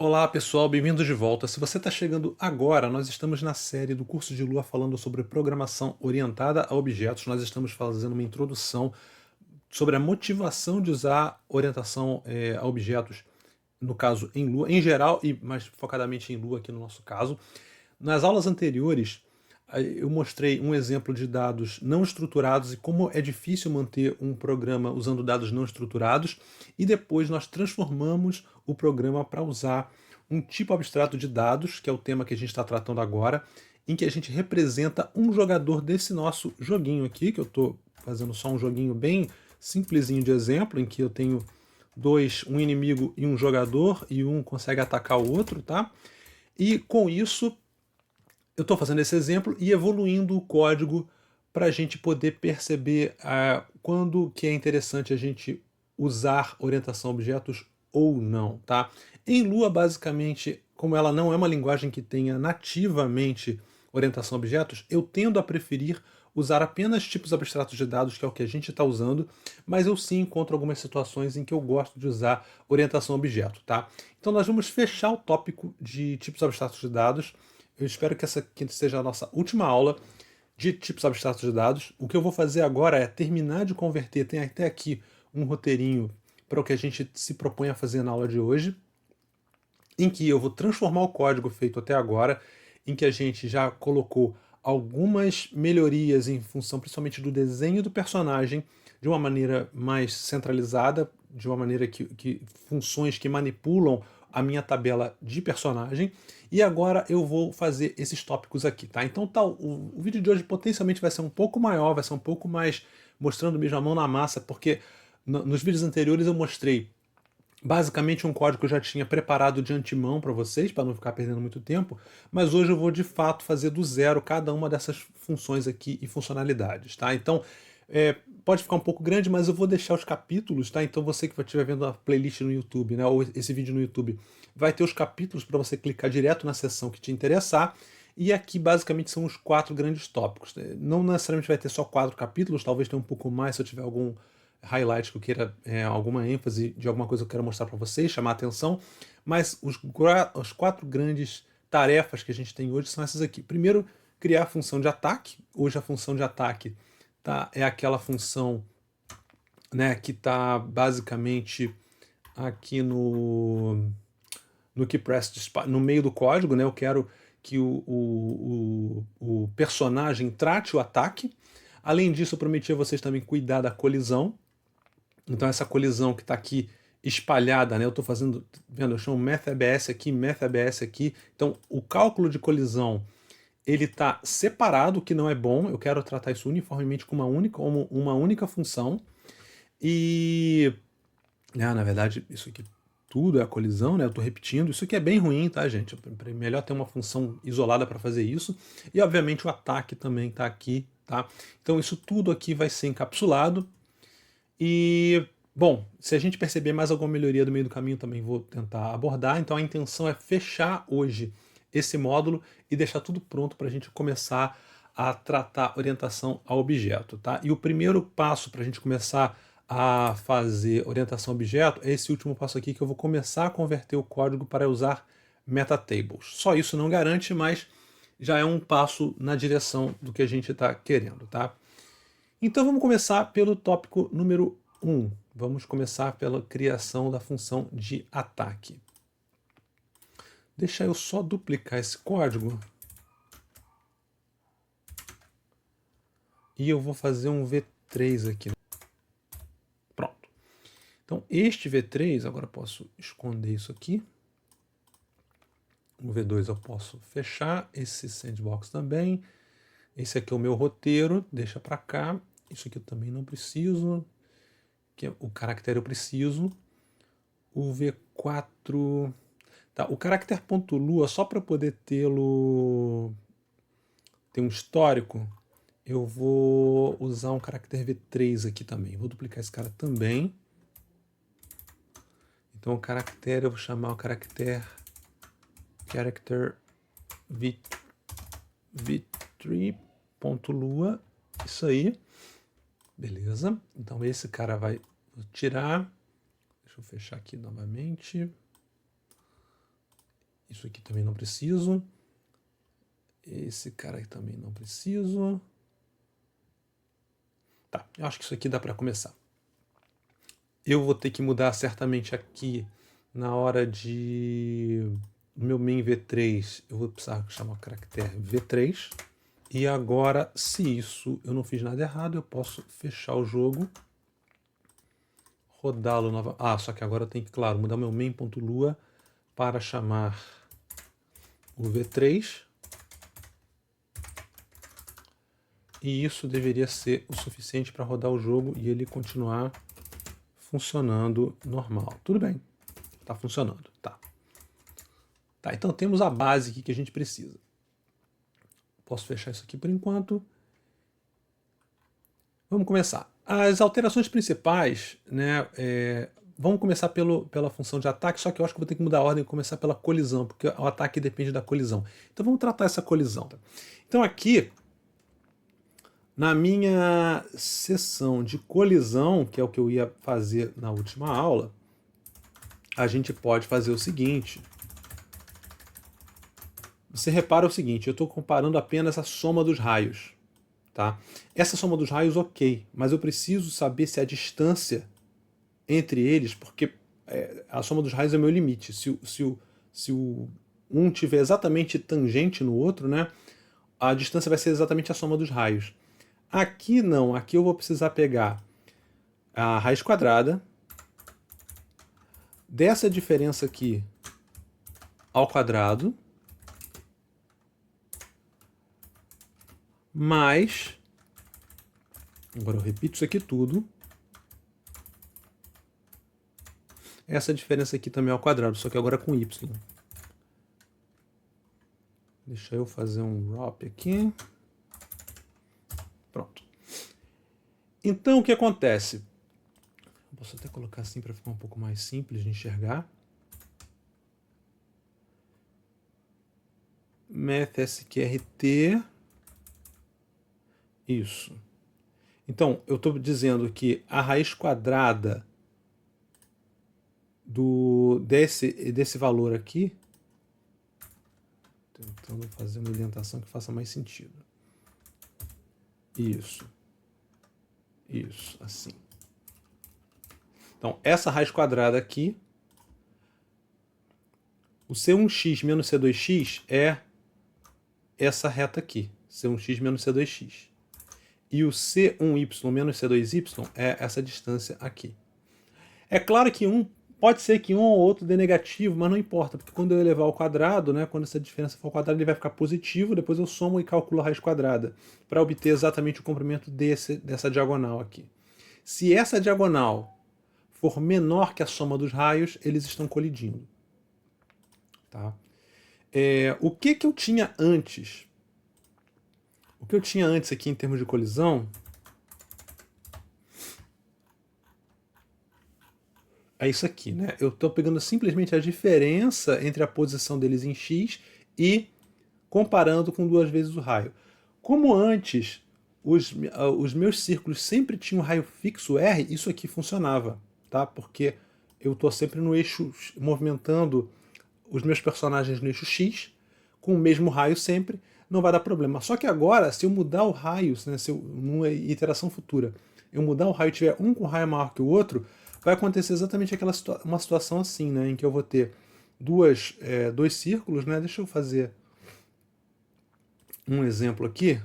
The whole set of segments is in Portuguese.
Olá pessoal, bem-vindos de volta. Se você está chegando agora, nós estamos na série do curso de Lua falando sobre programação orientada a objetos. Nós estamos fazendo uma introdução sobre a motivação de usar orientação a objetos, no caso em Lua, em geral, e mais focadamente em Lua aqui no nosso caso. Nas aulas anteriores, eu mostrei um exemplo de dados não estruturados e como é difícil manter um programa usando dados não estruturados, e depois nós transformamos o programa para usar um tipo abstrato de dados, que é o tema que a gente está tratando agora, em que a gente representa um jogador desse nosso joguinho aqui, que eu estou fazendo só um joguinho bem simplesinho de exemplo, em que eu tenho um inimigo e um jogador, e um consegue atacar o outro, tá? E com isso eu estou fazendo esse exemplo e evoluindo o código para a gente poder perceber quando que é interessante a gente usar orientação a objetos ou não, tá? Em Lua, basicamente, como ela não é uma linguagem que tenha nativamente orientação a objetos, eu tendo a preferir usar apenas tipos abstratos de dados, que é o que a gente está usando, mas eu sim encontro algumas situações em que eu gosto de usar orientação a objeto, tá? Então nós vamos fechar o tópico de tipos abstratos de dados. Eu espero que essa aqui seja a nossa última aula de tipos abstratos de dados. O que eu vou fazer agora é terminar de converter, tem até aqui um roteirinho para o que a gente se propõe a fazer na aula de hoje, em que eu vou transformar o código feito até agora, em que a gente já colocou algumas melhorias em função principalmente do desenho do personagem, de uma maneira mais centralizada, de uma maneira que funções que manipulam a minha tabela de personagem, e agora eu vou fazer esses tópicos aqui, tá? Então o vídeo de hoje potencialmente vai ser um pouco maior, vai ser um pouco mais mostrando mesmo a mão na massa, porque nos vídeos anteriores eu mostrei basicamente um código que eu já tinha preparado de antemão para vocês, para não ficar perdendo muito tempo, mas hoje eu vou de fato fazer do zero cada uma dessas funções aqui e funcionalidades, tá? Então, pode ficar um pouco grande, mas eu vou deixar os capítulos, tá? Então você que estiver vendo a playlist no YouTube, né, ou esse vídeo no YouTube, vai ter os capítulos para você clicar direto na seção que te interessar, e aqui basicamente são os 4 grandes tópicos. Não necessariamente vai ter só 4 capítulos, talvez tenha um pouco mais se eu tiver algum highlight que eu queira, alguma ênfase de alguma coisa que eu quero mostrar para vocês, chamar a atenção, mas os 4 grandes tarefas que a gente tem hoje são essas aqui. Primeiro, criar a função de ataque. Hoje a função de ataque é aquela função, né, que está basicamente aqui no keypress, no meio do código, né? Eu quero que o personagem trate o ataque. Além disso, eu prometi a vocês também cuidar da colisão. Então essa colisão que está aqui espalhada, né? Eu estou fazendo, vendo, eu chamo MathABS aqui, MathABS aqui. Então o cálculo de colisão ele está separado, o que não é bom. Eu quero tratar isso uniformemente como uma única função. E na verdade isso aqui tudo é a colisão, né? Eu estou repetindo. Isso aqui é bem ruim, tá, gente? É melhor ter uma função isolada para fazer isso. E obviamente o ataque também está aqui, tá? Então isso tudo aqui vai ser encapsulado. E, bom, se a gente perceber mais alguma melhoria do meio do caminho, também vou tentar abordar. Então a intenção é fechar hoje esse módulo e deixar tudo pronto para a gente começar a tratar orientação a objeto, tá? E o primeiro passo para a gente começar a fazer orientação a objeto é esse último passo aqui, que eu vou começar a converter o código para usar metatables. Só isso não garante, mas já é um passo na direção do que a gente está querendo, tá? Então vamos começar pelo tópico número 1. Vamos começar pela criação da função de ataque. Deixa eu só duplicar esse código. E eu vou fazer um V3 aqui. Pronto. Então este V3, agora eu posso esconder isso aqui. O V2 eu posso fechar, esse sandbox também. Esse aqui é o meu roteiro, deixa para cá. Isso aqui eu também não preciso. Que o caractere eu preciso. O V4... Tá, o caractere.lua, só para poder ter um histórico, eu vou usar um caractere V3 aqui também. Vou duplicar esse cara também. Então o caractere, eu vou chamar o caractere v3.lua. Isso aí. Beleza. Então esse cara vai tirar. Deixa eu fechar aqui novamente. Isso aqui também não preciso. Esse cara aqui também não preciso. Tá, eu acho que isso aqui dá para começar. Eu vou ter que mudar certamente aqui na hora de... No meu main V3, eu vou precisar chamar o caractere V3. E agora, se isso eu não fiz nada errado, eu posso fechar o jogo, rodá-lo novamente. Ah, só que agora eu tenho que, claro, mudar meu main.lua para chamar o V3. E isso deveria ser o suficiente para rodar o jogo e ele continuar funcionando normal. Tudo bem, está funcionando. Tá, então temos a base aqui que a gente precisa. Posso fechar isso aqui por enquanto. Vamos começar. As alterações principais, né? Vamos começar pela função de ataque, só que eu acho que vou ter que mudar a ordem e começar pela colisão, porque o ataque depende da colisão. Então vamos tratar essa colisão. Então aqui, na minha seção de colisão, que é o que eu ia fazer na última aula, a gente pode fazer o seguinte. Você repara o seguinte, eu estou comparando apenas a soma dos raios. Tá? Essa soma dos raios, ok, mas eu preciso saber se a distância entre eles, porque a soma dos raios é o meu limite. Se um tiver exatamente tangente no outro, né, a distância vai ser exatamente a soma dos raios. Aqui não, aqui eu vou precisar pegar a raiz quadrada dessa diferença aqui ao quadrado, mais, agora eu repito isso aqui tudo, essa diferença aqui também ao quadrado, só que agora com y. Deixa eu fazer um wrap aqui. Pronto. Então o que acontece? Eu posso até colocar assim para ficar um pouco mais simples de enxergar. Math SQRT. Isso. Então, eu estou dizendo que a raiz quadrada desse valor aqui, tentando fazer uma indentação que faça mais sentido. Isso, assim. Então, essa raiz quadrada aqui, o C1x menos C2x é essa reta aqui, C1x menos C2x. E o C1y menos C2y é essa distância aqui. É claro que pode ser que um ou outro dê negativo, mas não importa, porque quando eu elevar ao quadrado, né, quando essa diferença for ao quadrado, ele vai ficar positivo, depois eu somo e calculo a raiz quadrada, para obter exatamente o comprimento dessa diagonal aqui. Se essa diagonal for menor que a soma dos raios, eles estão colidindo. Tá? O que eu tinha antes? O que eu tinha antes aqui em termos de colisão é isso aqui, né? Eu estou pegando simplesmente a diferença entre a posição deles em x e comparando com 2 vezes o raio. Como antes os meus círculos sempre tinham raio fixo R, isso aqui funcionava, tá? Porque eu estou sempre no eixo, movimentando os meus personagens no eixo X, com o mesmo raio sempre, não vai dar problema. Só que agora, se eu mudar o raio, né, numa iteração futura, eu mudar o raio e tiver um com raio maior que o outro, vai acontecer exatamente uma situação assim, né, em que eu vou ter dois círculos, né? Deixa eu fazer um exemplo aqui.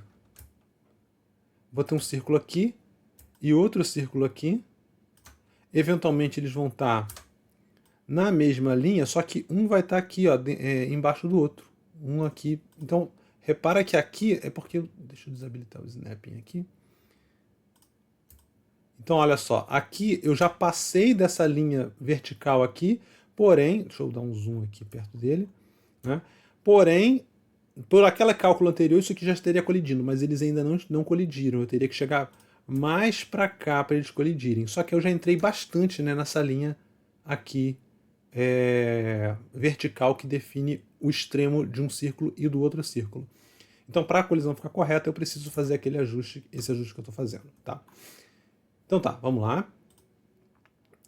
Vou ter um círculo aqui e outro círculo aqui. Eventualmente eles vão estar na mesma linha, só que um vai estar aqui, ó, embaixo do outro. Um aqui. Então, repara que aqui é porque... Deixa eu desabilitar o snapping aqui. Então, olha só. Aqui eu já passei dessa linha vertical aqui, porém... Deixa eu dar um zoom aqui perto dele. Né? Porém, por aquele cálculo anterior, isso aqui já estaria colidindo, mas eles ainda não colidiram. Eu teria que chegar mais para cá para eles colidirem. Só que eu já entrei bastante, né, nessa linha aqui vertical que define o extremo de um círculo e do outro círculo. Então, para a colisão ficar correta, eu preciso fazer esse ajuste que eu estou fazendo. Tá? Então tá, vamos lá.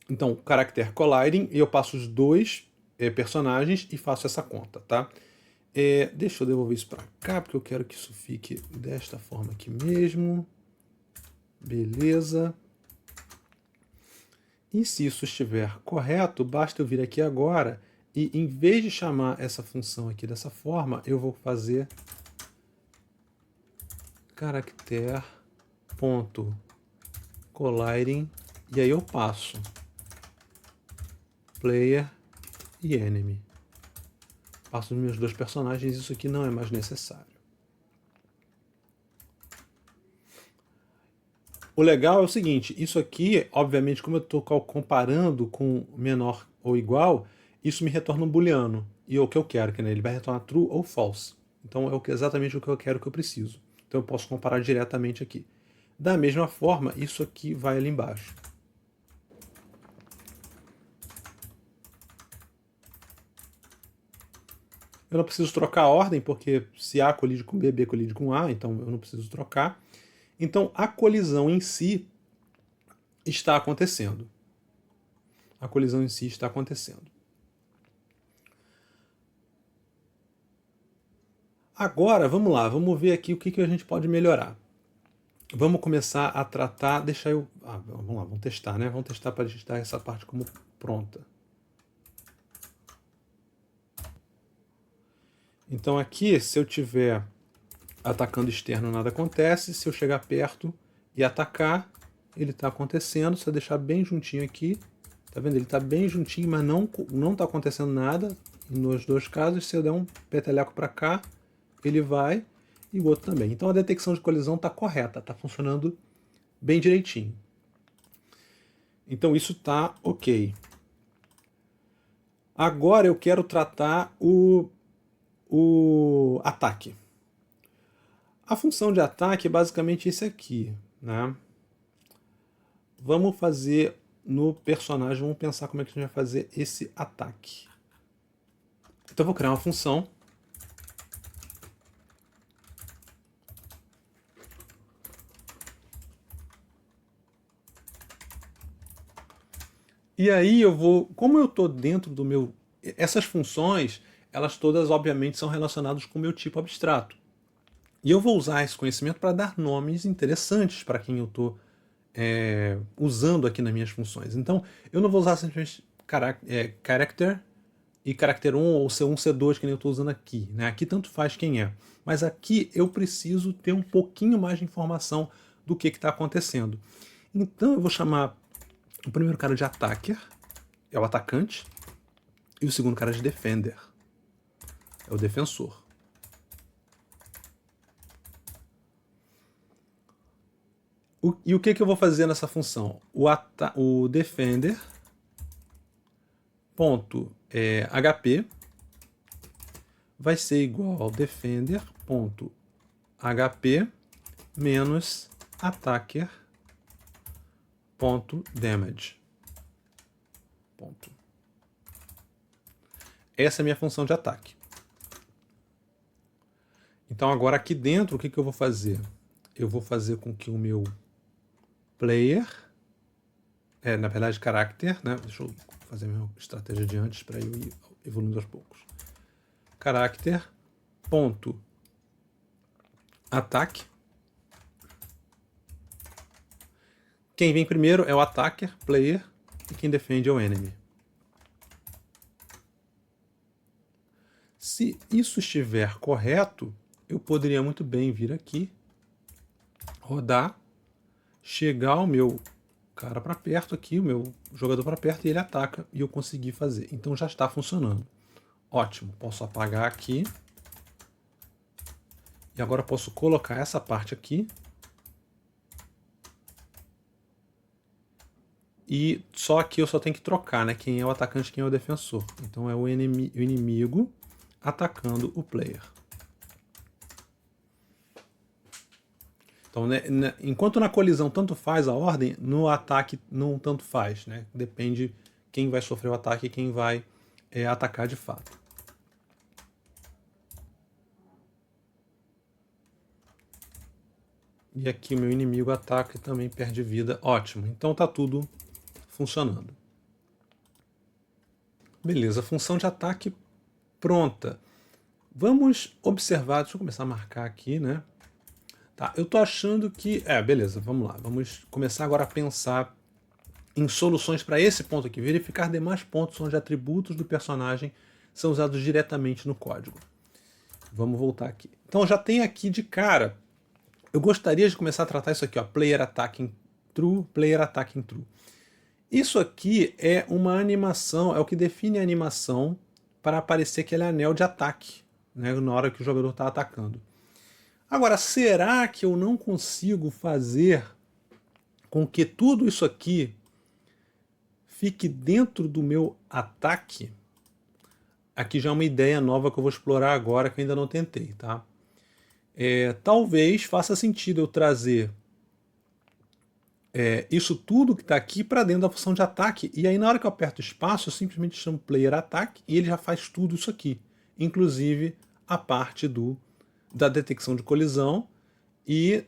Então, caractere colliding, e eu passo os dois personagens e faço essa conta, tá? Deixa eu devolver isso para cá, porque eu quero que isso fique desta forma aqui mesmo. Beleza. E se isso estiver correto, basta eu vir aqui agora e, em vez de chamar essa função aqui dessa forma, eu vou fazer character.colliding, e aí eu passo player e enemy. Passo os meus dois personagens, isso aqui não é mais necessário. O legal é o seguinte, isso aqui, obviamente, como eu estou comparando com menor ou igual, isso me retorna um booleano. E o que eu quero, que ele vai retornar true ou false. Então é exatamente o que eu quero, que eu preciso. Então eu posso comparar diretamente aqui. Da mesma forma, isso aqui vai ali embaixo. Eu não preciso trocar a ordem, porque se A colide com B, B colide com A, então eu não preciso trocar. Então a colisão em si está acontecendo. A colisão em si está acontecendo. Agora, vamos lá, vamos ver aqui o que a gente pode melhorar. Vamos começar a tratar, vamos lá, vamos testar, né? Vamos testar para a gente dar essa parte como pronta. Então aqui, se eu tiver atacando externo, nada acontece. Se eu chegar perto e atacar, ele está acontecendo. Se eu deixar bem juntinho aqui, tá vendo? Ele está bem juntinho, mas não está acontecendo nada nos dois casos. Se eu der um peteleco para cá, ele vai, e o outro também. Então a detecção de colisão está correta, está funcionando bem direitinho. Então isso está ok. Agora eu quero tratar o ataque. A função de ataque é basicamente esse aqui, né? Vamos fazer no personagem, vamos pensar como é que a gente vai fazer esse ataque. Então eu vou criar uma função. E aí eu vou, como eu estou dentro do meu... Essas funções, elas todas obviamente são relacionadas com o meu tipo abstrato. E eu vou usar esse conhecimento para dar nomes interessantes para quem eu estou usando aqui nas minhas funções. Então, eu não vou usar simplesmente character e character 1 ou C1, C2, que nem eu estou usando aqui. Né? Aqui tanto faz quem é. Mas aqui eu preciso ter um pouquinho mais de informação do que está acontecendo. Então, eu vou chamar o primeiro cara de attacker, é o atacante, e o segundo cara de defender, é o defensor. E o que eu vou fazer nessa função? O defender ponto HP vai ser igual ao defender ponto HP menos attacker ponto damage. Ponto. Essa é a minha função de ataque. Então agora aqui dentro, o que eu vou fazer? Eu vou fazer com que o meu player, na verdade character, né? Deixa eu fazer a minha estratégia de antes para eu ir evoluindo aos poucos. Character ponto ataque. Quem vem primeiro é o attacker, player, e quem defende é o enemy. Se isso estiver correto, eu poderia muito bem vir aqui, rodar, chegar o meu cara para perto aqui, o meu jogador para perto, e ele ataca, e eu consegui fazer. Então já está funcionando. Ótimo, posso apagar aqui. E agora posso colocar essa parte aqui. E só aqui eu só tenho que trocar, né? Quem é o atacante e quem é o defensor. Então é o inimigo atacando o player. Então, né, enquanto na colisão tanto faz a ordem, no ataque não tanto faz, né? Depende quem vai sofrer o ataque e quem vai atacar de fato. E aqui o meu inimigo ataca e também perde vida. Ótimo. Então tá tudo funcionando. Beleza, função de ataque pronta. Vamos observar, deixa eu começar a marcar aqui, né? Tá, eu tô achando que... beleza, vamos lá. Vamos começar agora a pensar em soluções para esse ponto aqui. Verificar demais pontos onde atributos do personagem são usados diretamente no código. Vamos voltar aqui. Então já tem aqui de cara... Eu gostaria de começar a tratar isso aqui, ó. Player attacking true, player attacking true. Isso aqui é uma animação, é o que define a animação para aparecer aquele anel de ataque, né, na hora que o jogador está atacando. Agora, será que eu não consigo fazer com que tudo isso aqui fique dentro do meu ataque? Aqui já é uma ideia nova que eu vou explorar agora, que eu ainda não tentei, tá? Talvez faça sentido eu trazer isso tudo que está aqui para dentro da função de ataque. E aí, na hora que eu aperto espaço, eu simplesmente chamo player attack e ele já faz tudo isso aqui. Inclusive a parte da detecção de colisão e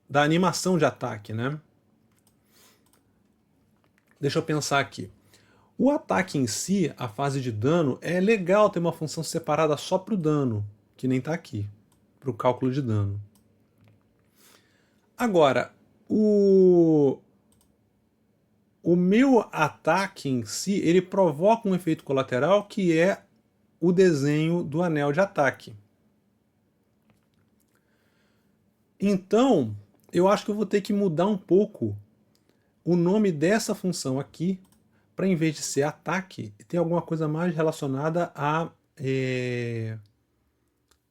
da animação de ataque, né? Deixa eu pensar aqui. O ataque em si, a fase de dano, é legal ter uma função separada só para o dano, que nem está aqui, para o cálculo de dano. Agora, o meu ataque em si, ele provoca um efeito colateral que é o desenho do anel de ataque. Então, eu acho que eu vou ter que mudar um pouco o nome dessa função aqui, para em vez de ser ataque, ter alguma coisa mais relacionada a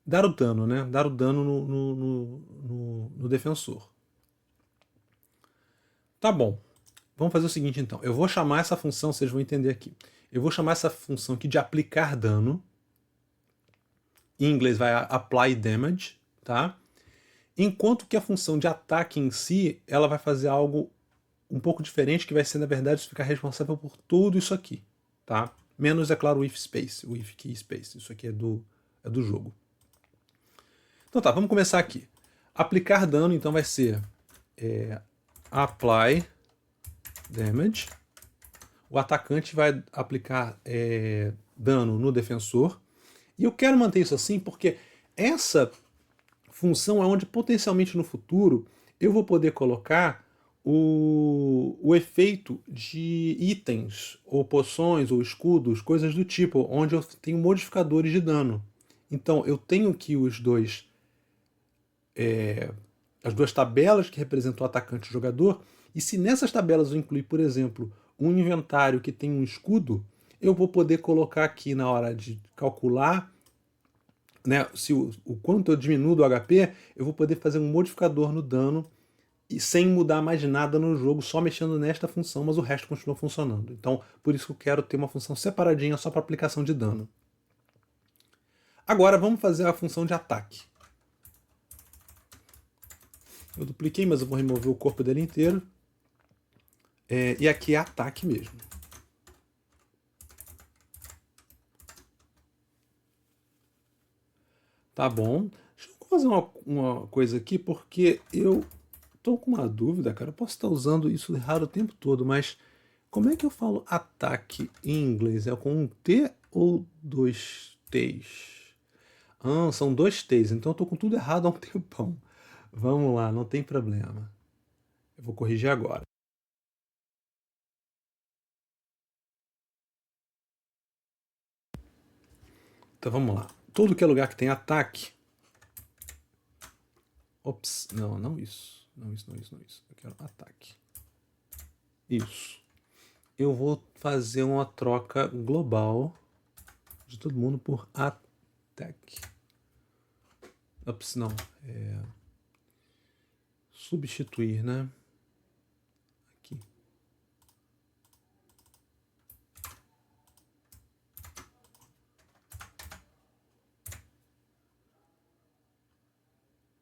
dar o dano, né? Dar o dano no defensor. Tá bom. Vamos fazer o seguinte então. Eu vou chamar essa função, vocês vão entender aqui. Eu vou chamar essa função aqui de aplicar dano. Em inglês vai apply damage, tá? Enquanto que a função de ataque em si, ela vai fazer algo um pouco diferente, que vai ser, na verdade, ficar responsável por tudo isso aqui, tá? Menos, é claro, o if space, o if key space. Isso aqui é do jogo. Então tá, vamos começar aqui. Aplicar dano, então, vai ser apply damage. O atacante vai aplicar dano no defensor. E eu quero manter isso assim porque essa função é onde potencialmente no futuro eu vou poder colocar o efeito de itens, ou poções, ou escudos, coisas do tipo, onde eu tenho modificadores de dano. Então eu tenho aqui as duas tabelas que representam o atacante e o jogador, e se nessas tabelas eu incluir, por exemplo, um inventário que tem um escudo, eu vou poder colocar aqui na hora de calcular, né, se o quanto eu diminuo do HP, eu vou poder fazer um modificador no dano e sem mudar mais nada no jogo, só mexendo nesta função, mas o resto continua funcionando. Então, por isso que eu quero ter uma função separadinha só para aplicação de dano. Agora vamos fazer a função de ataque. Eu dupliquei, mas eu vou remover o corpo dele inteiro. E aqui é ataque mesmo. Tá bom. Deixa eu fazer uma coisa aqui, porque eu tô com uma dúvida, cara. Eu posso estar usando isso errado o tempo todo, mas como é que eu falo ataque em inglês? É com um T ou dois T's? Ah, são dois T's, então eu tô com tudo errado há um tempão. Vamos lá, não tem problema. Eu vou corrigir agora. Então vamos lá. Todo que é lugar que tem ataque. Ops, não isso. Não isso. Eu quero ataque. Isso. Eu vou fazer uma troca global de todo mundo por attack. Ops, não. Substituir, né? Aqui.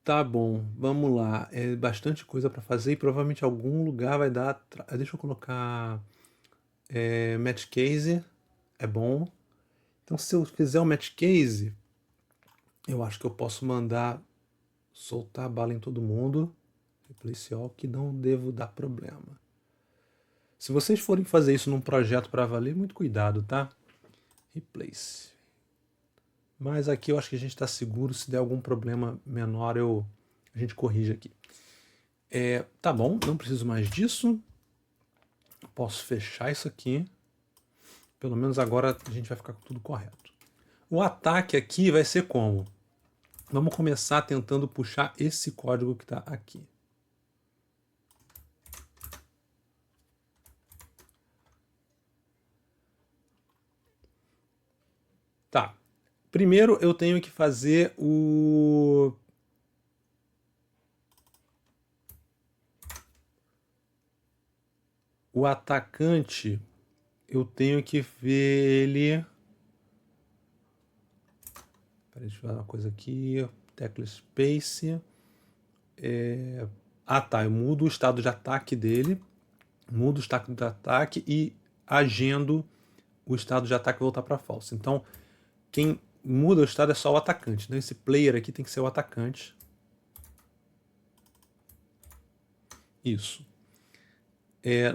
Tá bom, vamos lá. É bastante coisa para fazer e provavelmente algum lugar vai dar. Deixa eu colocar match case. É bom. Então, se eu fizer o match case, eu acho que eu posso mandar soltar a bala em todo mundo. Replace all, que não devo dar problema. Se vocês forem fazer isso num projeto para valer, muito cuidado, tá? Replace. Mas aqui eu acho que a gente está seguro. Se der algum problema menor, a gente corrige aqui. Tá bom, não preciso mais disso. Posso fechar isso aqui. Pelo menos agora a gente vai ficar com tudo correto. O ataque aqui vai ser como? Vamos começar tentando puxar esse código que está aqui. Tá. Primeiro eu tenho que fazer o atacante. Eu tenho que ver ele. Peraí, deixa eu ver uma coisa aqui. Tecla Space. Tá. Eu mudo o estado de ataque dele. Mudo o estado de ataque e agendo o estado de ataque voltar para falso. Então, quem muda o estado é só o atacante. Então, esse player aqui tem que ser o atacante. Isso.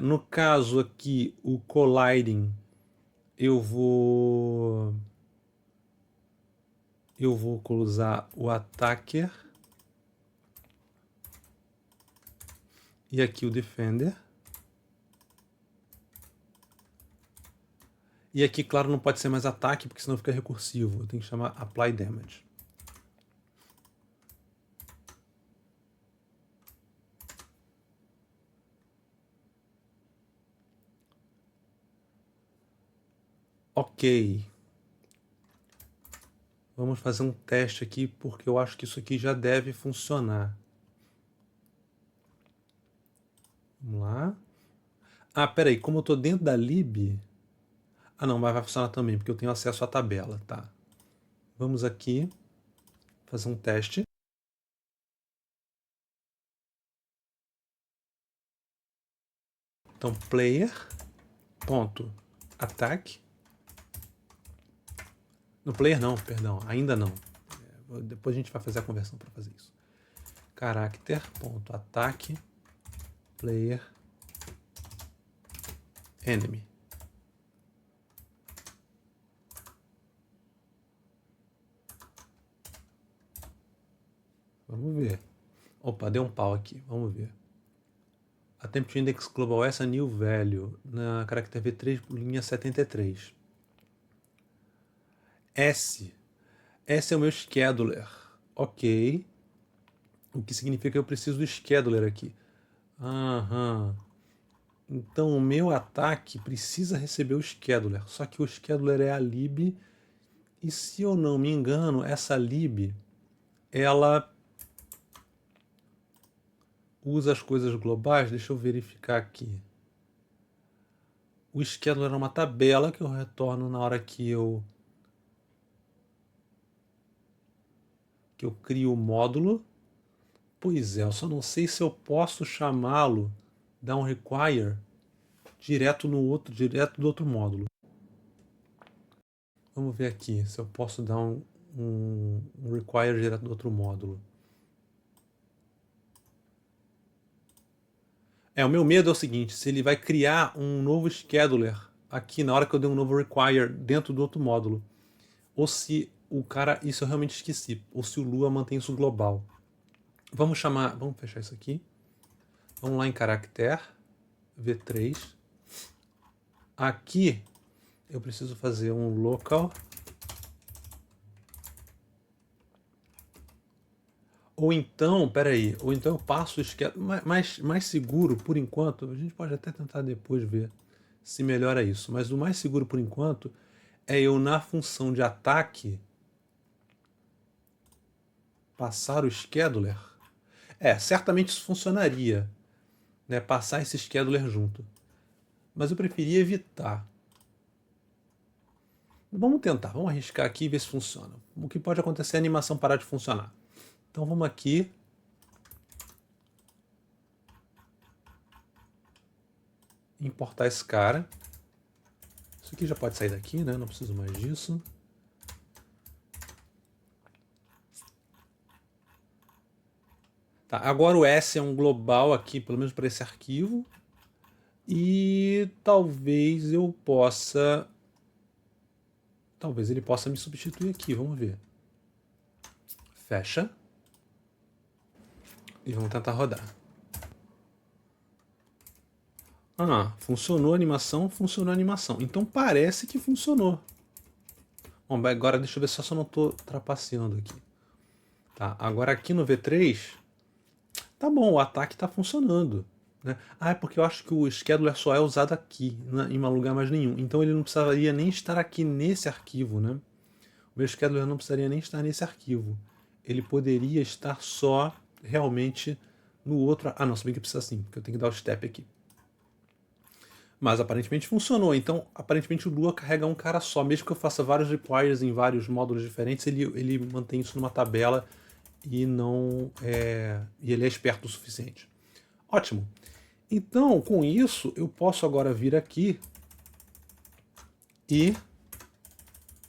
No caso aqui, o colliding, eu vou usar o attacker e aqui o defender. E aqui, claro, não pode ser mais ataque, porque senão fica recursivo. Eu tenho que chamar apply damage. Ok. Vamos fazer um teste aqui, porque eu acho que isso aqui já deve funcionar. Vamos lá. Peraí, como eu estou dentro da lib... não, mas vai funcionar também, porque eu tenho acesso à tabela, tá? Vamos aqui fazer um teste. Então, player.attack. No player não, perdão, ainda não. Depois a gente vai fazer a conversão para fazer isso. Character.attack player enemy. Vamos ver. Opa, deu um pau aqui. Vamos ver. Attempt to index global S a new value na character V3 linha 73. S é o meu scheduler. Ok. O que significa que eu preciso do scheduler aqui. Aham. Então o meu ataque precisa receber o scheduler. Só que o scheduler é a lib. E se eu não me engano, essa lib, ela usa as coisas globais. Deixa eu verificar aqui. O scheduler é uma tabela que eu retorno na hora que eu crio o módulo. Pois é, eu só não sei se eu posso chamá-lo down require direto do outro módulo. Vamos ver aqui se eu posso dar um require direto do outro módulo. O meu medo é o seguinte, se ele vai criar um novo scheduler aqui na hora que eu der um novo require dentro do outro módulo, ou se o cara, isso eu realmente esqueci, ou se o Lua mantém isso global. Vamos fechar isso aqui. Vamos lá em caractere V3. Aqui eu preciso fazer um local. Ou então eu passo o scheduler mais seguro por enquanto. A gente pode até tentar depois ver se melhora isso, mas o mais seguro por enquanto é eu na função de ataque passar o scheduler. Certamente isso funcionaria, né? Passar esse scheduler junto. Mas eu preferia evitar. Vamos tentar, vamos arriscar aqui e ver se funciona. O que pode acontecer é a animação parar de funcionar. Então vamos aqui. Importar esse cara. Isso aqui já pode sair daqui, né? Não preciso mais disso. Tá, agora o S é um global aqui, pelo menos para esse arquivo. E talvez eu possa... Talvez ele possa me substituir aqui, vamos ver. Fecha. E vamos tentar rodar. Ah, funcionou a animação, funcionou a animação. Então parece que funcionou. Bom, agora deixa eu ver só se eu não estou trapaceando aqui. Tá, agora aqui no V3, tá bom, o ataque está funcionando. Né? Ah, é porque eu acho que o scheduler só é usado aqui, em lugar mais nenhum. Então ele não precisaria nem estar aqui nesse arquivo, né? O meu scheduler não precisaria nem estar nesse arquivo. Ele poderia estar só realmente no outro... Ah, não, se bem que precisa sim, porque eu tenho que dar o step aqui. Mas aparentemente funcionou. Então, aparentemente o Lua carrega um cara só. Mesmo que eu faça vários requires em vários módulos diferentes, ele mantém isso numa tabela e não e ele é esperto o suficiente. Ótimo. Então, com isso, eu posso agora vir aqui e,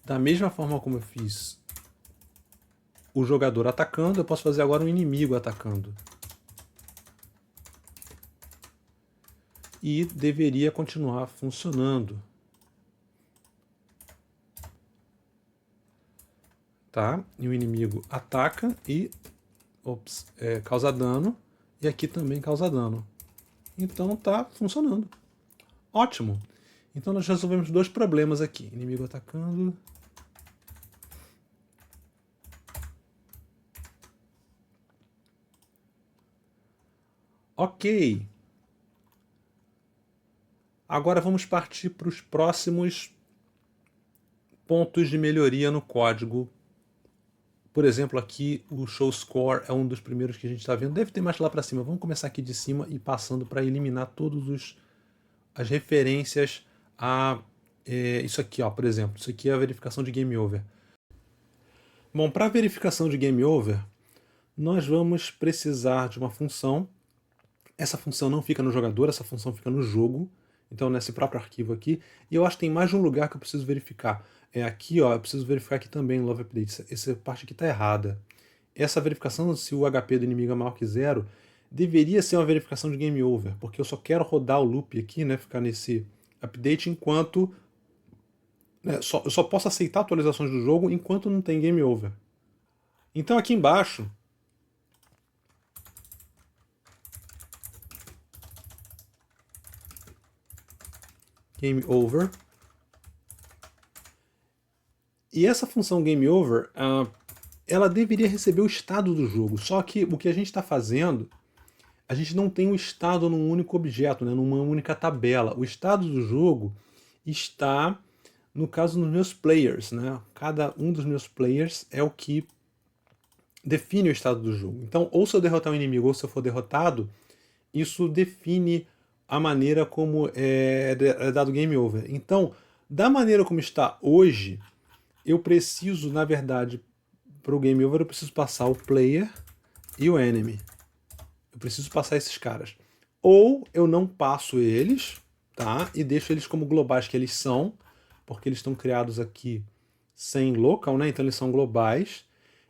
da mesma forma como eu fiz o jogador atacando, eu posso fazer agora um inimigo atacando. E deveria continuar funcionando. Tá? E o inimigo ataca e causa dano. E aqui também causa dano. Então tá funcionando. Ótimo. Então nós resolvemos dois problemas aqui. Inimigo atacando. Ok. Agora vamos partir para os próximos pontos de melhoria no código. Por exemplo, aqui o show score é um dos primeiros que a gente está vendo. Deve ter mais lá para cima. Vamos começar aqui de cima e passando para eliminar todas as referências a isso aqui, ó, por exemplo. Isso aqui é a verificação de game over. Bom, para a verificação de game over, nós vamos precisar de uma função. Essa função não fica no jogador, essa função fica no jogo. Então, nesse próprio arquivo aqui. E eu acho que tem mais de um lugar que eu preciso verificar. É aqui, ó, eu preciso verificar aqui também, Love Update. Essa parte aqui está errada. Essa verificação, se o HP do inimigo é maior que 0, deveria ser uma verificação de game over, porque eu só quero rodar o loop aqui, né, ficar nesse update enquanto... eu só posso aceitar atualizações do jogo enquanto não tem game over. Então aqui embaixo, game over. E essa função game over, ela deveria receber o estado do jogo. Só que o que a gente está fazendo, a gente não tem o estado num único objeto, né, numa única tabela. O estado do jogo está, no caso, nos meus players. Né? Cada um dos meus players é o que define o estado do jogo. Então, ou se eu derrotar um inimigo ou se eu for derrotado, isso define a maneira como é dado game over. Então, da maneira como está hoje, eu preciso, na verdade, para o game over, eu preciso passar o player e o enemy. Eu preciso passar esses caras. Ou eu não passo eles, tá? E deixo eles como globais que eles são, porque eles estão criados aqui sem local, né? Então eles são globais.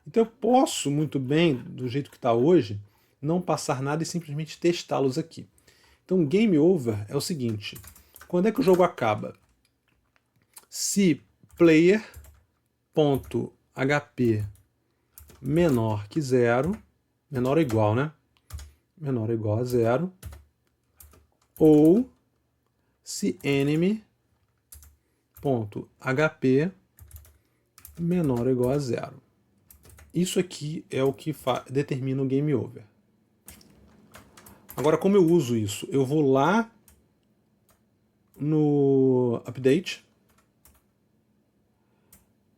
Então eu posso muito bem, do jeito que está hoje, não passar nada e simplesmente testá-los aqui. Então game over é o seguinte: quando é que o jogo acaba? Se player.hp menor que 0, menor ou igual, né? Menor ou igual a 0, ou se enemy.hp menor ou igual a 0. Isso aqui é o que determina o game over. Agora, como eu uso isso? Eu vou lá no update.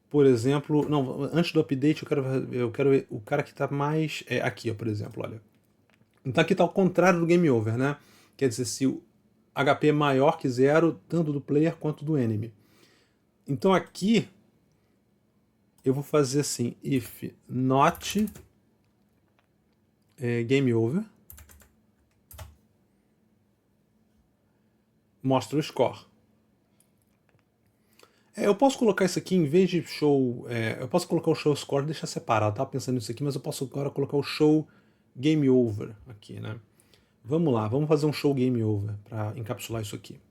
Por exemplo, não, antes do update eu quero ver o cara que está mais aqui, ó, por exemplo, olha. Então aqui está ao contrário do game over, né? Quer dizer, se o HP é maior que 0, tanto do player quanto do enemy. Então aqui eu vou fazer assim, if not game over, mostra o score. Eu posso colocar isso aqui, em vez de show... eu posso colocar o show score, deixar separado, eu tava pensando nisso aqui, mas eu posso agora colocar o show game over aqui, né? Vamos lá, vamos fazer um show game over para encapsular isso aqui.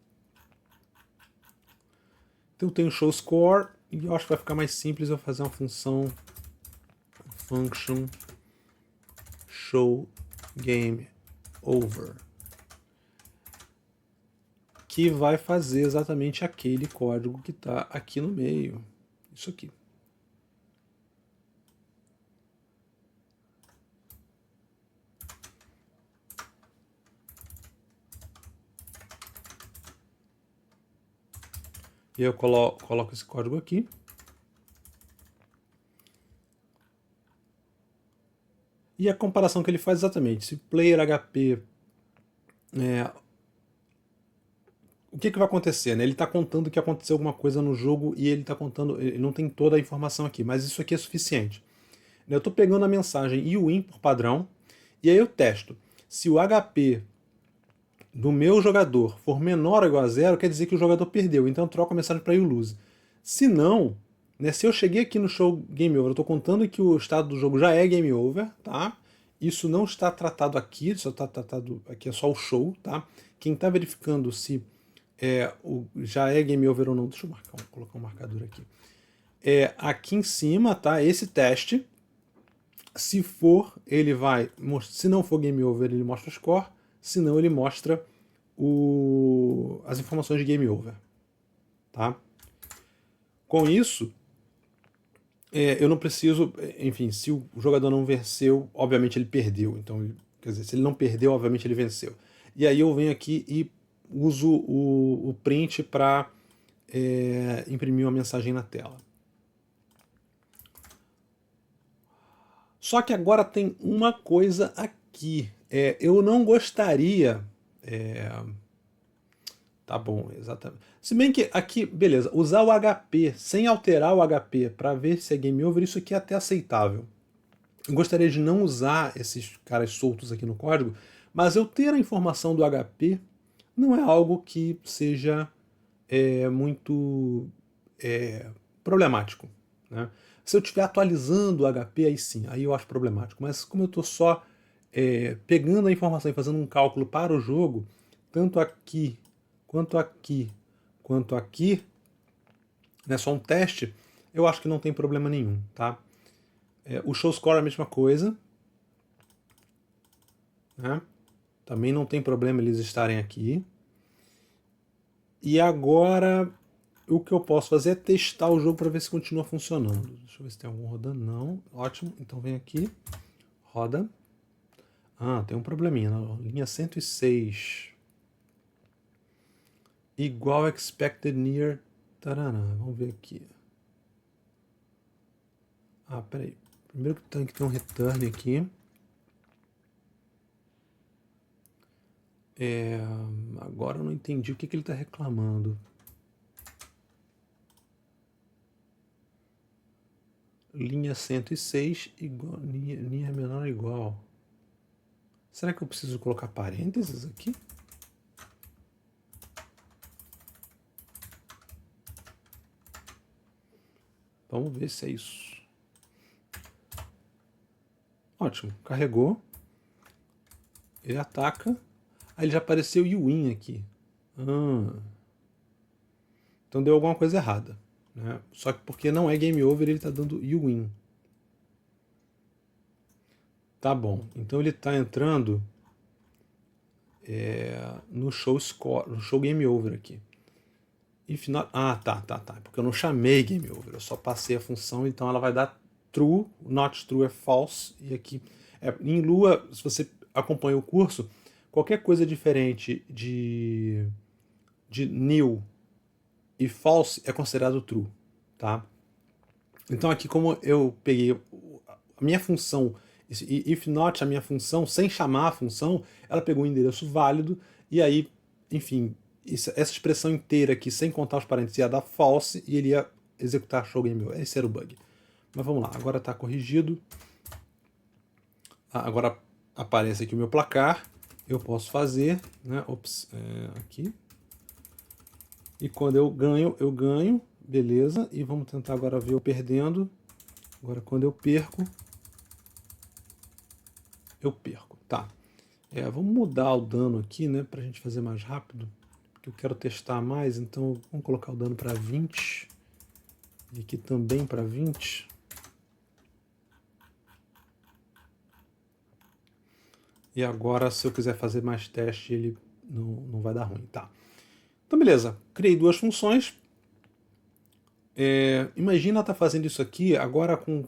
Então eu tenho show score e eu acho que vai ficar mais simples eu fazer uma função function show game over, que vai fazer exatamente aquele código que está aqui no meio, isso aqui. E eu coloco esse código aqui. E a comparação que ele faz exatamente, se player HP... o que vai acontecer? Né? Ele está contando que aconteceu alguma coisa no jogo e ele está contando... Ele não tem toda a informação aqui, mas isso aqui é suficiente. Eu estou pegando a mensagem e o win por padrão, e aí eu testo. Se o HP do meu jogador for menor ou igual a zero, quer dizer que o jogador perdeu. Então eu troco a mensagem para you lose. Se não, né, se eu cheguei aqui no show game over, eu estou contando que o estado do jogo já é game over, tá? Isso não está tratado aqui, só está tratado aqui é só o show, tá? Quem está verificando se já é game over ou não, deixa eu colocar um marcador aqui. Aqui em cima, tá? Esse teste. Se for, ele vai... Se não for game over, ele mostra o score. Se não, ele mostra as informações de game over. Tá? Com isso, eu não preciso... Enfim, se o jogador não venceu, obviamente ele perdeu. Então, quer dizer, se ele não perdeu, obviamente ele venceu. E aí eu venho aqui e uso o print para imprimir uma mensagem na tela. Só que agora tem uma coisa aqui. Eu não gostaria... Tá bom, exatamente. Se bem que aqui, beleza, usar o HP sem alterar o HP para ver se é game over, isso aqui é até aceitável. Eu gostaria de não usar esses caras soltos aqui no código, mas eu ter a informação do HP não é algo que seja muito problemático. Né? Se eu estiver atualizando o HP, aí sim, aí eu acho problemático. Mas como eu estou só pegando a informação e fazendo um cálculo para o jogo, tanto aqui, quanto aqui, quanto aqui, né, só um teste, eu acho que não tem problema nenhum. Tá? O show score é a mesma coisa. Né? Também não tem problema eles estarem aqui. E agora o que eu posso fazer é testar o jogo para ver se continua funcionando. Deixa eu ver se tem algum rodando. Não. Ótimo. Então vem aqui. Roda. Tem um probleminha. Na linha 106. Igual expected near... Tarará. Vamos ver aqui. Peraí. Primeiro que tem que ter um return aqui. Agora eu não entendi o que ele está reclamando. Linha 106 igual, linha menor ou igual. Será que eu preciso colocar parênteses aqui? Vamos ver se é isso. Ótimo, carregou. Ele ataca. Aí ele já apareceu you win aqui. Então deu alguma coisa errada. Né? Só que porque não é game over, ele está dando you win. Tá bom. Então ele está entrando no show score, no show game over aqui. E final... tá. Porque eu não chamei game over, eu só passei a função, então ela vai dar true, not true é false, e aqui... em Lua, se você acompanha o curso, qualquer coisa diferente de nil e false é considerado true, tá? Então aqui, como eu peguei a minha função, if not, a minha função, sem chamar a função, ela pegou o endereço válido, e aí, enfim, essa expressão inteira aqui, sem contar os parênteses, ia dar false, e ele ia executar show game over. Esse era o bug. Mas vamos lá, agora está corrigido. Agora aparece aqui o meu placar, eu posso fazer, né, aqui, e quando eu ganho, beleza, e vamos tentar agora ver eu perdendo. Agora quando eu perco, tá. Vamos mudar o dano aqui, né, para a gente fazer mais rápido, porque eu quero testar mais, então vamos colocar o dano para 20 e aqui também para 20. E agora, se eu quiser fazer mais teste, ele não vai dar ruim, tá? Então, beleza. Criei duas funções. Imagina estar fazendo isso aqui agora com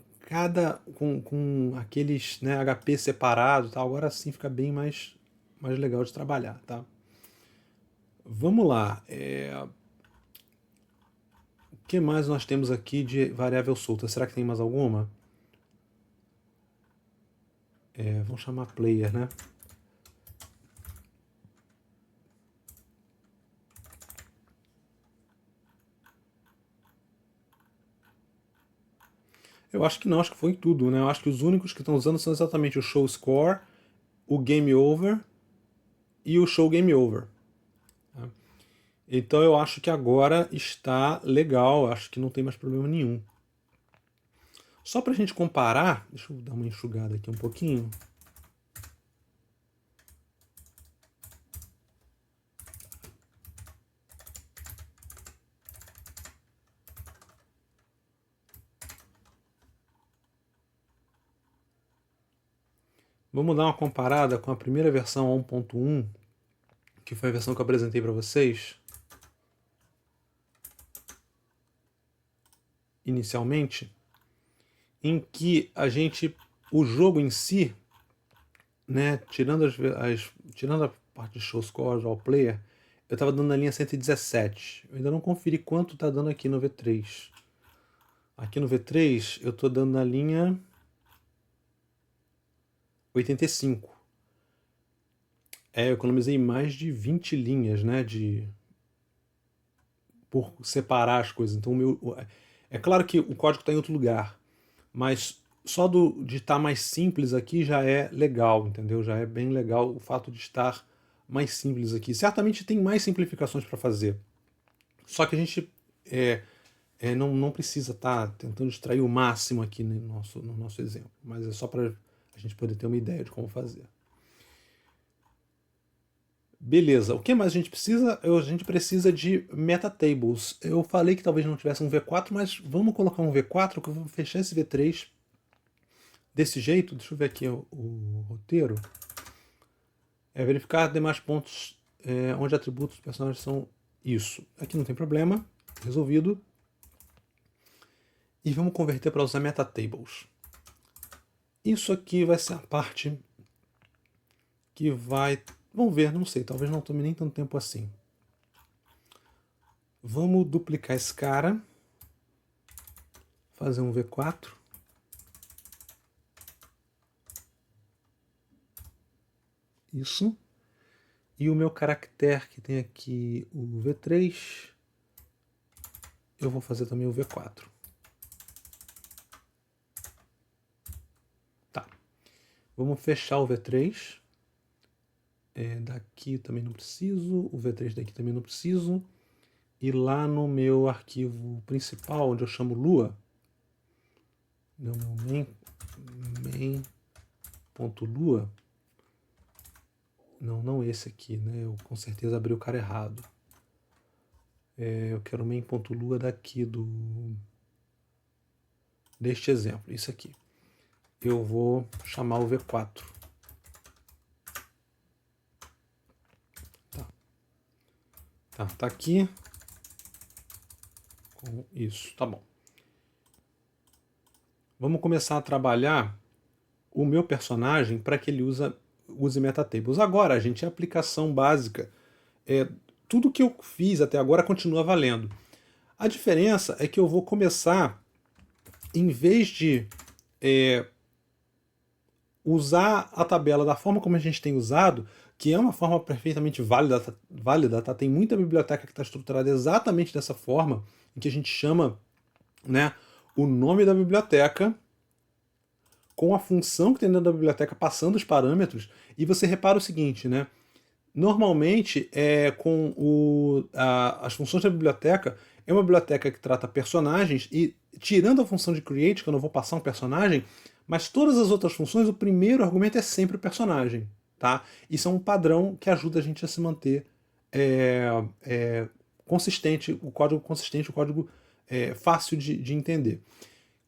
aqueles, né, HP separados, tá? Agora sim fica bem mais legal de trabalhar, tá? Vamos lá. O que mais nós temos aqui de variável solta? Será que tem mais alguma? Vamos chamar player, né? Eu acho que não, acho que foi em tudo, né? Eu acho que os únicos que estão usando são exatamente o show score, o game over e o show game over. Tá? Então eu acho que agora está legal, acho que não tem mais problema nenhum. Só para a gente comparar, deixa eu dar uma enxugada aqui um pouquinho. Vamos dar uma comparada com a primeira versão 1.1, que foi a versão que eu apresentei para vocês inicialmente, em que o jogo em si, né, tirando a parte de show score ao player, eu estava dando na linha 117. Eu ainda não conferi quanto está dando aqui no V3. Aqui no V3 eu estou dando na linha 85. Eu economizei mais de 20 linhas, né, por separar as coisas. Então é claro que o código está em outro lugar, mas só de estar mais simples aqui já é legal, entendeu? Já é bem legal o fato de estar mais simples aqui. Certamente tem mais simplificações para fazer, só que a gente não precisa estar tentando extrair o máximo aqui no nosso exemplo, mas é só para a gente poder ter uma ideia de como fazer. Beleza, o que mais a gente precisa? A gente precisa de metatables. Eu falei que talvez não tivesse um V4, mas vamos colocar um V4, que eu vou fechar esse V3 desse jeito. Deixa eu ver aqui o roteiro. Verificar demais pontos onde atributos dos personagens são isso. Aqui não tem problema, resolvido. E vamos converter para usar metatables. Isso aqui vai ser a parte que vai... Vamos ver, não sei, talvez não tome nem tanto tempo assim. Vamos duplicar esse cara. Fazer um V4. Isso. E o meu caractere que tem aqui o V3, eu vou fazer também o V4. Tá. Vamos fechar o V3. Daqui também não preciso. O V3 daqui também não preciso. E lá no meu arquivo principal, onde eu chamo Lua, no meu main.lua, não esse aqui, né? Eu com certeza abri o cara errado. Eu quero o main.lua daqui deste exemplo, isso aqui. Eu vou chamar o V4. Tá aqui. Com isso, tá bom. Vamos começar a trabalhar o meu personagem para que ele use metatables. Agora, gente, a aplicação básica. Tudo que eu fiz até agora continua valendo. A diferença é que eu vou começar, em vez de usar a tabela da forma como a gente tem usado, que é uma forma perfeitamente válida, tá? Tem muita biblioteca que está estruturada exatamente dessa forma, em que a gente chama, né, o nome da biblioteca com a função que tem dentro da biblioteca passando os parâmetros, e você repara o seguinte, né? Normalmente, com as funções da biblioteca, é uma biblioteca que trata personagens, e tirando a função de create, que eu não vou passar um personagem, mas todas as outras funções, o primeiro argumento é sempre o personagem. tá? Isso é um padrão que ajuda a gente a se manter consistente, o código fácil de entender.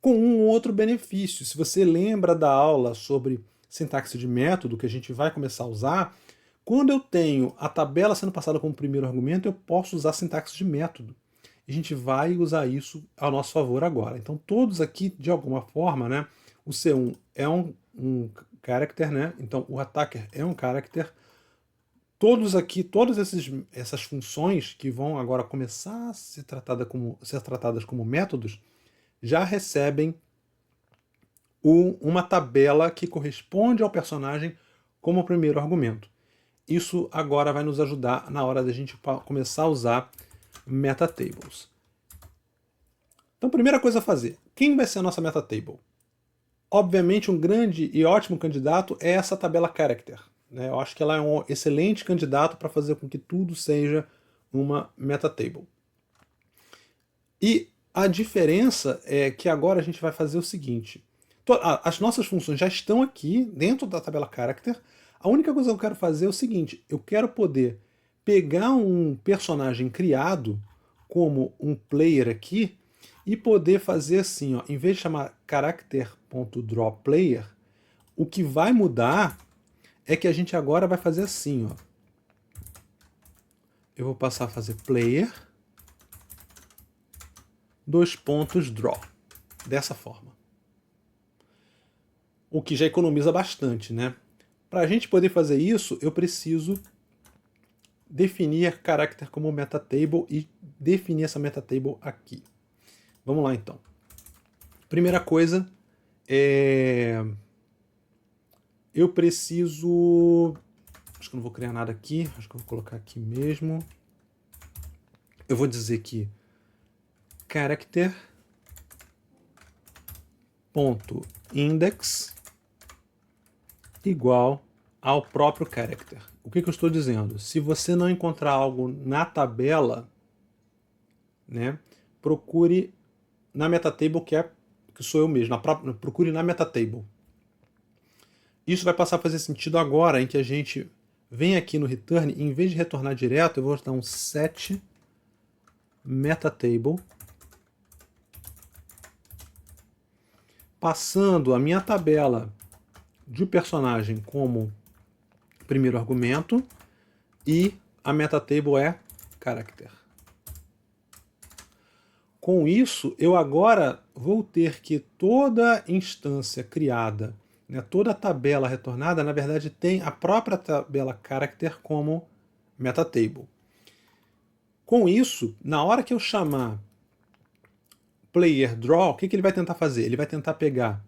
Com um outro benefício, se você lembra da aula sobre sintaxe de método que a gente vai começar a usar, quando eu tenho a tabela sendo passada como primeiro argumento, eu posso usar sintaxe de método. E a gente vai usar isso ao nosso favor agora. Então todos aqui, de alguma forma, né, o C1 é um character, né? Então o attacker é um character. Todos aqui, essas funções que vão agora começar a ser tratadas como métodos, já recebem uma tabela que corresponde ao personagem como primeiro argumento. Isso agora vai nos ajudar na hora da gente começar a usar metatables. Então, primeira coisa a fazer, quem vai ser a nossa metatable? Obviamente, um grande e ótimo candidato é essa tabela character. Né? Eu acho que ela é um excelente candidato para fazer com que tudo seja uma metatable. E a diferença é que agora a gente vai fazer o seguinte. As nossas funções já estão aqui dentro da tabela character. A única coisa que eu quero fazer é o seguinte. Eu quero poder pegar um personagem criado como um player aqui e poder fazer assim, ó, em vez de chamar character.drawPlayer, o que vai mudar é que a gente agora vai fazer assim, ó. Eu vou passar a fazer player draw, dessa forma. O que já economiza bastante, né? Para a gente poder fazer isso, eu preciso definir character como metatable e definir essa metatable aqui. Vamos lá, então. Primeira coisa, eu preciso... Acho que eu não vou criar nada aqui, acho que eu vou colocar aqui mesmo. Eu vou dizer que character.index igual ao próprio character. O que eu estou dizendo? Se você não encontrar algo na tabela, né, procure na metatable, que sou eu mesmo, procure na metatable. Isso vai passar a fazer sentido agora em que a gente vem aqui no return, e em vez de retornar direto, eu vou dar um set metatable, passando a minha tabela de personagem como primeiro argumento e a metatable é character. Com isso, eu agora vou ter que toda instância criada, né, toda tabela retornada, na verdade tem a própria tabela character como metatable. Com isso, na hora que eu chamar player draw, o que ele vai tentar fazer? Ele vai tentar pegar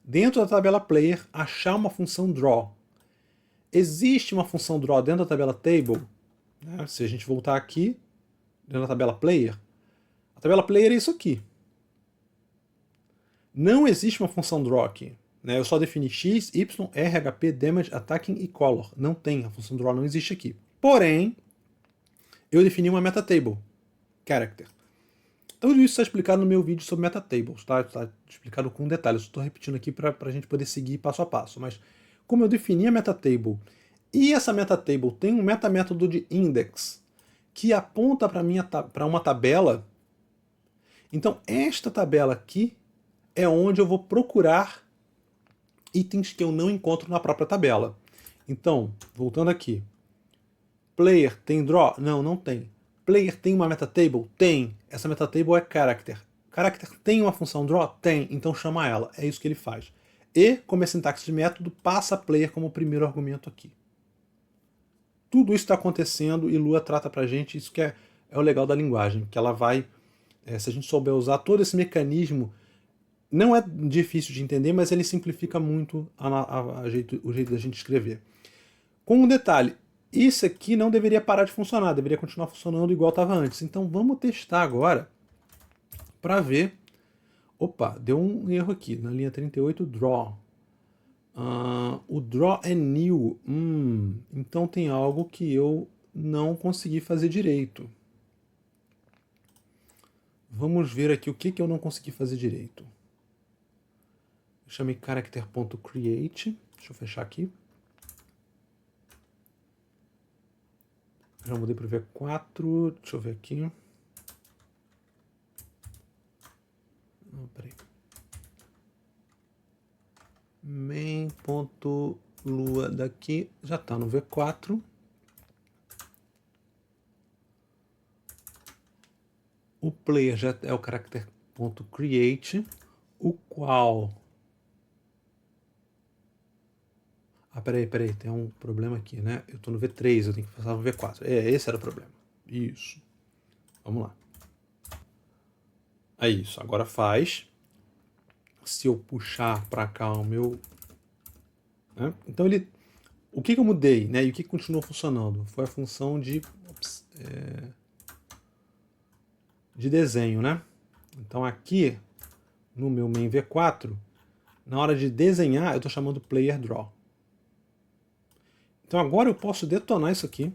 dentro da tabela player, achar uma função draw. Existe uma função draw dentro da tabela table? Né? Se a gente voltar aqui, dentro da tabela player, a tabela player é isso aqui. Não existe uma função draw aqui. Né? Eu só defini x, y, r, hp, damage, attacking e color. Não tem, a função draw não existe aqui. Porém, eu defini uma metatable, character. Tudo isso está explicado no meu vídeo sobre metatables, tá? Está explicado com detalhes. Estou repetindo aqui para a gente poder seguir passo a passo. Mas como eu defini a metatable e essa metatable tem um metamétodo de index que aponta para uma tabela, então esta tabela aqui é onde eu vou procurar itens que eu não encontro na própria tabela. Então, voltando aqui. Player tem draw? Não, não tem. Player tem uma metatable? Tem. Essa metatable é character. Character tem uma função draw? Tem. Então chama ela. É isso que ele faz. E, como é sintaxe de método, passa player como primeiro argumento aqui. Tudo isso está acontecendo e Lua trata pra gente, isso que é o legal da linguagem, que ela vai, se a gente souber usar todo esse mecanismo, não é difícil de entender, mas ele simplifica muito o jeito da gente escrever. Com um detalhe, isso aqui não deveria parar de funcionar, deveria continuar funcionando igual estava antes. Então vamos testar agora para ver. Opa, deu um erro aqui na linha 38, draw. O draw é new. Então tem algo que eu não consegui fazer direito. Vamos ver aqui o que eu não consegui fazer direito. Eu chamei character.create. Deixa eu fechar aqui. Já mudei para o V4. Deixa eu ver aqui. Peraí. Main.lua daqui já está no V4. O player já é o character.create, o qual... peraí, tem um problema aqui, né? Eu estou no V3, eu tenho que passar no V4. Esse era o problema. Isso. Vamos lá. É isso, agora faz. Se eu puxar para cá o meu... né? Então ele... O que eu mudei, né? E o que continuou funcionando? Foi a função de desenho, né? Então aqui, no meu main V4, na hora de desenhar, eu estou chamando player draw. Então agora eu posso detonar isso aqui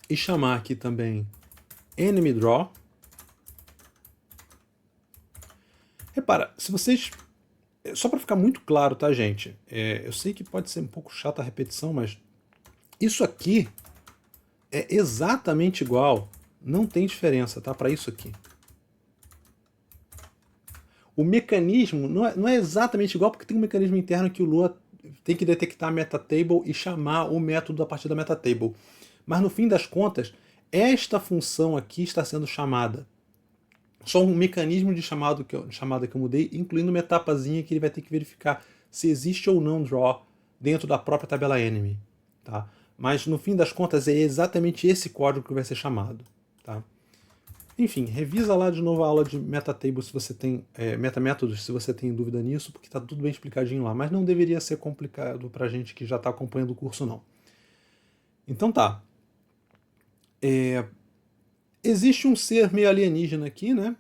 e chamar aqui também enemy draw. Repara, se vocês... Só para ficar muito claro, tá, gente? Eu sei que pode ser um pouco chata a repetição, mas isso aqui é exatamente igual. Não tem diferença, tá? Para isso aqui. O mecanismo não é exatamente igual, porque tem um mecanismo interno que o Lua tem que detectar a metatable e chamar o método a partir da metatable. Mas no fim das contas, esta função aqui está sendo chamada. Só um mecanismo de chamada que eu mudei, incluindo uma etapazinha que ele vai ter que verificar se existe ou não draw dentro da própria tabela enemy. Tá? Mas no fim das contas é exatamente esse código que vai ser chamado. Tá? Enfim, revisa lá de novo a aula de metatable se você tem metamétodos, se você tem dúvida nisso, porque está tudo bem explicadinho lá. Mas não deveria ser complicado para a gente que já está acompanhando o curso, não. Então tá. Existe um ser meio alienígena aqui, né?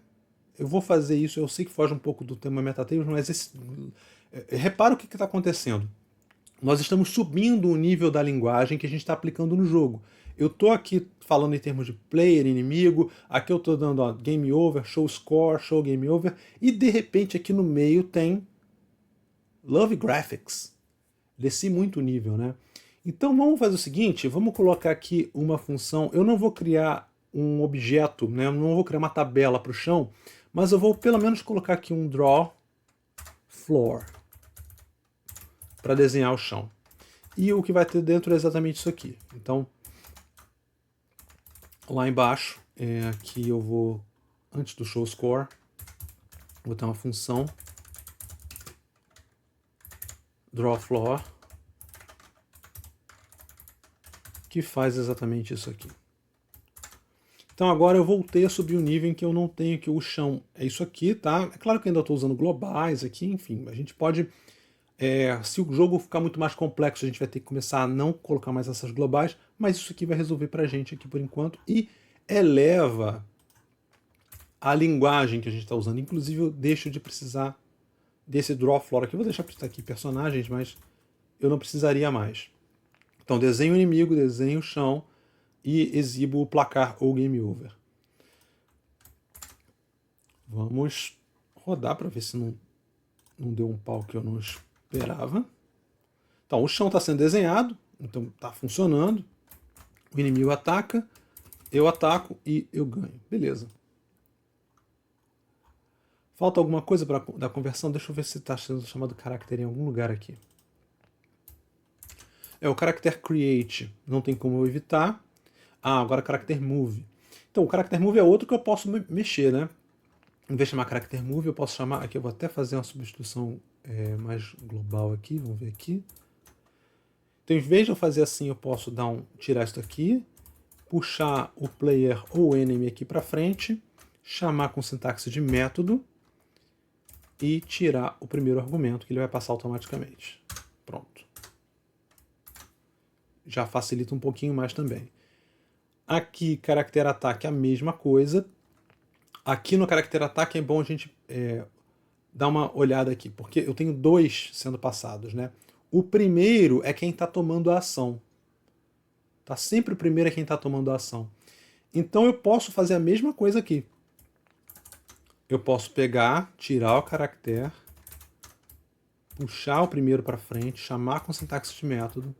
Eu vou fazer isso, eu sei que foge um pouco do tema metatables, mas repara o que está acontecendo. Nós estamos subindo o nível da linguagem que a gente está aplicando no jogo. Eu estou aqui falando em termos de player, inimigo, aqui eu estou dando game over, show score, show game over, e de repente aqui no meio tem love graphics. Desci muito o nível, né? Então vamos fazer o seguinte, vamos colocar aqui uma função, eu não vou criar um objeto, né? Eu não vou criar uma tabela para o chão, mas eu vou pelo menos colocar aqui um draw floor para desenhar o chão. E o que vai ter dentro é exatamente isso aqui. Então, lá embaixo, aqui eu vou, antes do show score, vou ter uma função draw floor que faz exatamente isso aqui. Então agora eu voltei a subir o nível em que eu não tenho que o chão é isso aqui, tá? É claro que eu ainda estou usando globais aqui, enfim, a gente pode... se o jogo ficar muito mais complexo, a gente vai ter que começar a não colocar mais essas globais, mas isso aqui vai resolver pra gente aqui por enquanto e eleva a linguagem que a gente está usando. Inclusive eu deixo de precisar desse draw floor aqui. Eu vou deixar aqui personagens, mas eu não precisaria mais. Então desenho o inimigo, desenho o chão e exibo o placar ou game over. Vamos rodar para ver se não deu um pau que eu não esperava. Então o chão está sendo desenhado, então está funcionando. O inimigo ataca, eu ataco e eu ganho. Beleza. Falta alguma coisa para da conversão? Deixa eu ver se está sendo chamado character em algum lugar aqui. O character create não tem como eu evitar. Agora character move. Então o character move é outro que eu posso mexer, né? Em vez de chamar character move, eu posso chamar... Aqui eu vou até fazer uma substituição mais global aqui. Vamos ver aqui. Então, em vez de eu fazer assim, eu posso tirar isso aqui, puxar o player ou o enemy aqui para frente, chamar com sintaxe de método e tirar o primeiro argumento, que ele vai passar automaticamente. Pronto. Já facilita um pouquinho mais também. Aqui, caractere ataque, a mesma coisa. Aqui no caractere ataque é bom a gente dar uma olhada aqui, porque eu tenho dois sendo passados, né? O primeiro é quem está tomando a ação. Tá sempre o primeiro é quem está tomando a ação. Então eu posso fazer a mesma coisa aqui. Eu posso pegar, tirar o caractere, puxar o primeiro para frente, chamar com sintaxe de método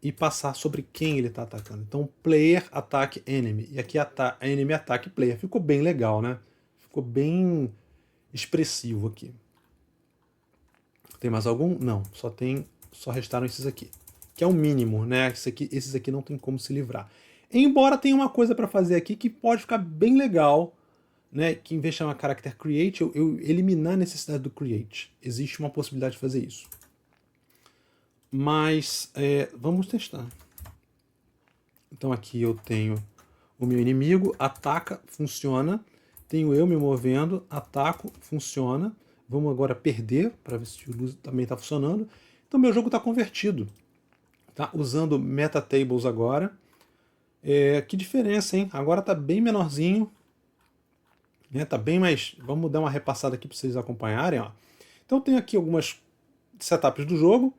e passar sobre quem ele está atacando. Então, player attack enemy. E aqui enemy attack player. Ficou bem legal, né? Ficou bem expressivo aqui. Tem mais algum? Não. Só restaram esses aqui. Que é o mínimo, né? Esses aqui não tem como se livrar. Embora tenha uma coisa para fazer aqui que pode ficar bem legal, né? Que em vez de chamar character create, eu eliminar a necessidade do create. Existe uma possibilidade de fazer isso. Mas vamos testar. Então aqui eu tenho o meu inimigo, ataca, funciona. Tenho eu me movendo, ataco, funciona. Vamos agora perder, para ver se o luz também está funcionando. Então meu jogo está convertido. Tá? Usando metatables agora. Que diferença, hein? Agora está bem menorzinho. Né? Tá bem mais... Vamos dar uma repassada aqui para vocês acompanharem. Ó. Então tenho aqui algumas setups do jogo.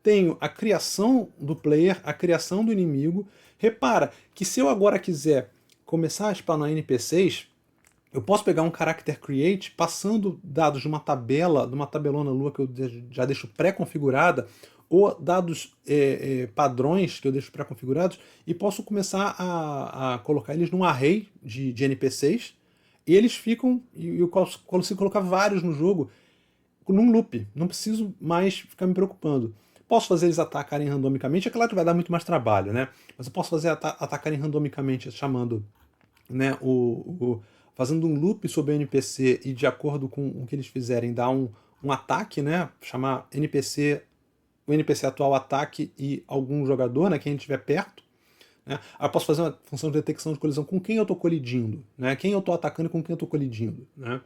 Tenho a criação do player, a criação do inimigo. Repara que se eu agora quiser começar a spawnar NPCs, eu posso pegar um character create passando dados de uma tabela, de uma tabelona lua que eu já deixo pré-configurada, ou dados padrões que eu deixo pré-configurados, e posso começar a colocar eles num array de NPCs, e eles ficam, e eu consigo colocar vários no jogo, num loop. Não preciso mais ficar me preocupando. Posso fazer eles atacarem randomicamente, é claro que vai dar muito mais trabalho, né? Mas eu posso fazer atacarem randomicamente, chamando, né, fazendo um loop sobre o NPC e de acordo com o que eles fizerem, dar um ataque, né? Chamar o NPC atual ataque e algum jogador, né? Quem estiver perto. Né? Aí eu posso fazer uma função de detecção de colisão com quem eu estou colidindo, né? Quem eu estou atacando e com quem eu estou colidindo, né?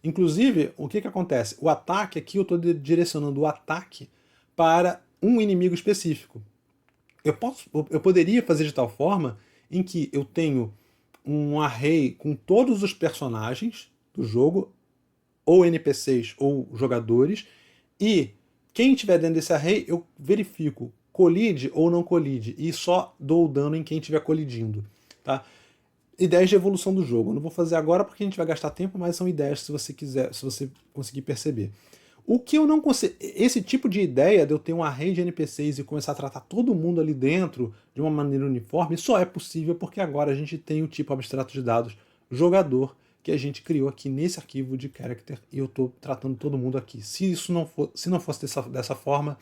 Inclusive, o que acontece? O ataque aqui, eu estou direcionando o ataque para um inimigo específico. Eu poderia fazer de tal forma em que eu tenho um array com todos os personagens do jogo, ou NPCs ou jogadores, e quem estiver dentro desse array, eu verifico colide ou não colide, e só dou o dano em quem estiver colidindo. Tá? Ideias de evolução do jogo. Eu não vou fazer agora porque a gente vai gastar tempo, mas são ideias se você quiser, se você conseguir perceber. O que eu não consigo. Esse tipo de ideia de eu ter um array de NPCs e começar a tratar todo mundo ali dentro de uma maneira uniforme só é possível porque agora a gente tem o tipo abstrato de dados jogador que a gente criou aqui nesse arquivo de character e eu estou tratando todo mundo aqui. Se não fosse dessa forma,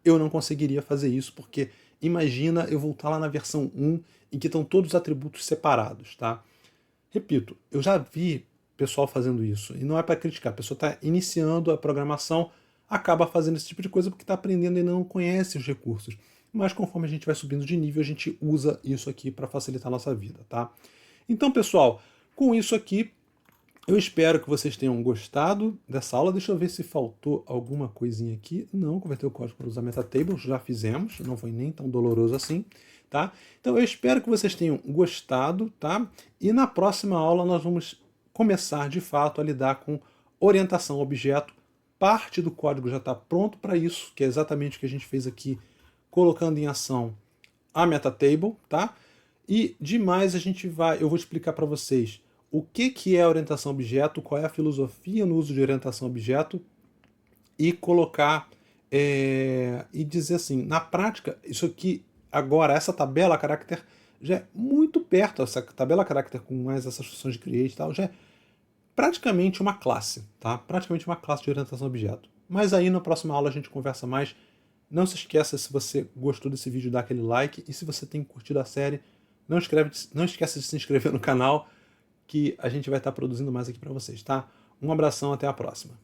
eu não conseguiria fazer isso, porque imagina eu voltar lá na versão 1 em que estão todos os atributos separados, tá? Repito, eu já vi pessoal fazendo isso, e não é para criticar, a pessoa está iniciando a programação, acaba fazendo esse tipo de coisa porque está aprendendo e não conhece os recursos. Mas conforme a gente vai subindo de nível, a gente usa isso aqui para facilitar a nossa vida, tá? Então, pessoal, com isso aqui, eu espero que vocês tenham gostado dessa aula. Deixa eu ver se faltou alguma coisinha aqui. Não, converter o código para usar metatables, já fizemos, não foi nem tão doloroso assim, tá? Então eu espero que vocês tenham gostado, tá? E na próxima aula nós vamos começar de fato a lidar com orientação a objeto. Parte do código já está pronto para isso, que é exatamente o que a gente fez aqui, colocando em ação a metatable, tá? E demais eu vou explicar para vocês o que é orientação a objeto, qual é a filosofia no uso de orientação a objeto, e colocar e dizer assim, na prática, isso aqui agora, essa tabela character já é muito perto, essa tabela character com mais essas funções de create e tal, já é praticamente uma classe, tá? Praticamente uma classe de orientação a objeto. Mas aí na próxima aula a gente conversa mais. Não se esqueça, se você gostou desse vídeo, dá aquele like, e se você tem curtido a série, não esqueça de se inscrever no canal, que a gente vai estar produzindo mais aqui para vocês, tá? Um abração, até a próxima.